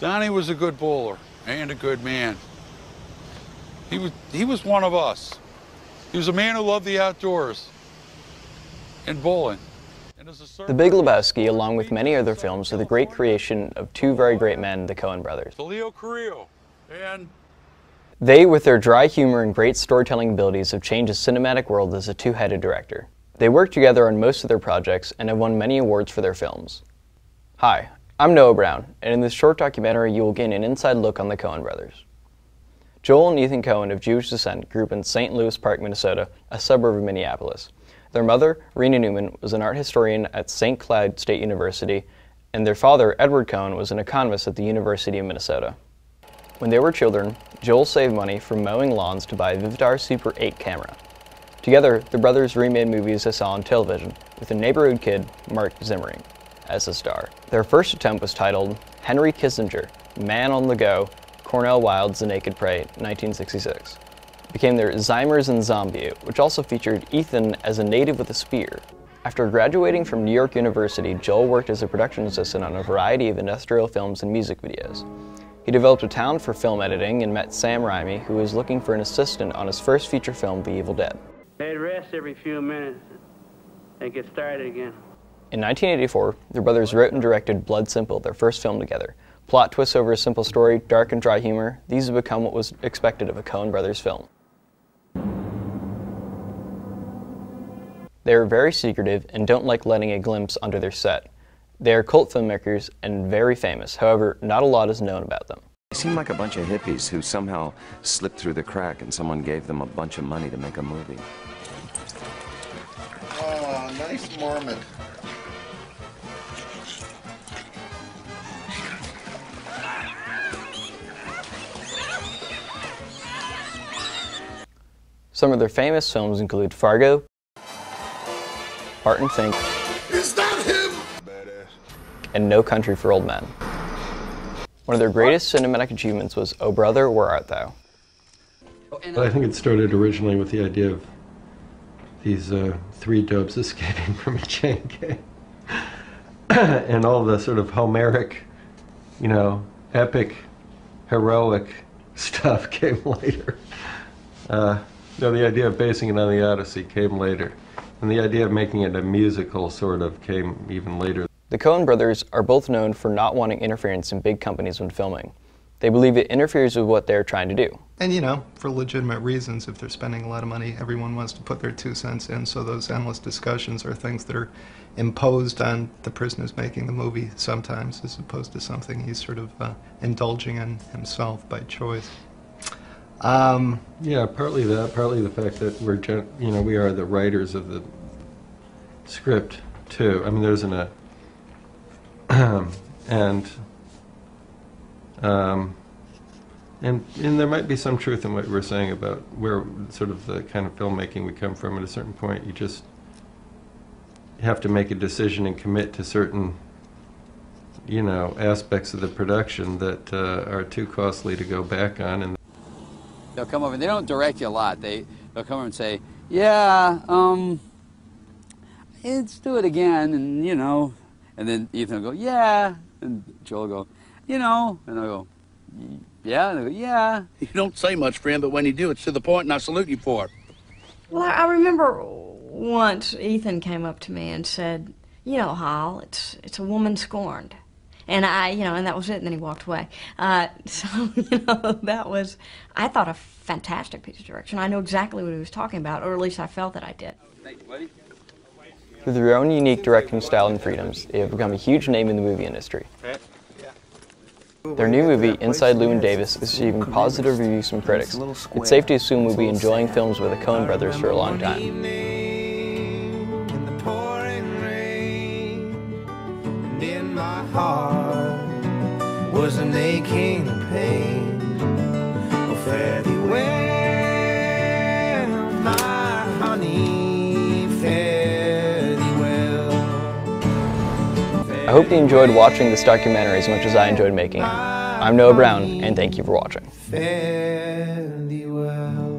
Donnie was a good bowler and a good man. He was one of us. He was a man who loved the outdoors and bowling. The Big Lebowski, along with many other films, are the great creation of two very great men, the Coen brothers. They, with their dry humor and great storytelling abilities, have changed the cinematic world as a two-headed director. They work together on most of their projects and have won many awards for their films. Hi, I'm Noah Brown, and in this short documentary you will gain an inside look on the Coen brothers. Joel and Ethan Coen, of Jewish descent, grew up in St. Louis Park, Minnesota, a suburb of Minneapolis. Their mother, Rena Newman, was an art historian at St. Cloud State University, and their father, Edward Coen, was an economist at the University of Minnesota. When they were children, Joel saved money from mowing lawns to buy a Vividar Super 8 camera. Together, the brothers remade movies they saw on television, with a neighborhood kid, Mark Zimmering, as the star. Their first attempt was titled Henry Kissinger, Man on the Go, Cornell Wilde's The Naked Prey, 1966. It became their Zimers and Zombie, which also featured Ethan as a native with a spear. After graduating from New York University, Joel worked as a production assistant on a variety of industrial films and music videos. He developed a talent for film editing and met Sam Raimi, who was looking for an assistant on his first feature film, The Evil Dead. They'd rest every few minutes and get started again. In 1984, the brothers wrote and directed Blood Simple, their first film together. Plot twists over a simple story, dark and dry humor, these have become what was expected of a Coen brothers film. They are very secretive and don't like letting a glimpse under their set. They are cult filmmakers and very famous, however, not a lot is known about them. They seem like a bunch of hippies who somehow slipped through the crack and someone gave them a bunch of money to make a movie. Oh, nice marmot. Some of their famous films include Fargo, Barton Fink, Is that him? and No Country for Old Men. One of their greatest cinematic achievements was Oh Brother, Where Art Thou? I think it started originally with the idea of these three dopes escaping from a chain gang. And all the sort of Homeric, you know, epic, heroic stuff came later. No, the idea of basing it on the Odyssey came later. And the idea of making it a musical sort of came even later. The Coen brothers are both known for not wanting interference in big companies when filming. They believe it interferes with what they're trying to do. And you know, for legitimate reasons, if they're spending a lot of money, everyone wants to put their 2 cents in, so those endless discussions are things that are imposed on the person who's making the movie sometimes, as opposed to something he's sort of indulging in himself by choice. Yeah, partly that, partly the fact that we are the writers of the script too. I mean, there isn't a and there might be some truth in what we're saying about where sort of the kind of filmmaking we come from. At a certain point, you just have to make a decision and commit to certain, you know, aspects of the production that are too costly to go back on. And they'll come over and they don't direct you a lot. They'll come over and say, yeah, let's do it again, and you know, and then Ethan will go, yeah, and Joel will go, you know, and I'll go, yeah, and they'll go, yeah. You don't say much, friend, but when you do, it's to the point, and I salute you for it. Well, I remember once Ethan came up to me and said, you know, Hal, it's a woman scorned. And and that was it, and then he walked away. So, that was, I thought, a fantastic piece of direction. I know exactly what he was talking about, or at least I felt that I did. Thank you, buddy. With their own unique directing style and freedoms, they have become a huge name in the movie industry. Their new movie, Inside Llewyn Davis, is receiving positive reviews from critics. It's safe to assume we'll be enjoying films with the Coen brothers for a long time. In my heart was an aching pain. Oh, fare thee well, my honey, fare thee well. I hope you enjoyed watching this documentary as much as I enjoyed making it. I'm Noah Brown, and thank you for watching. Fare thee well.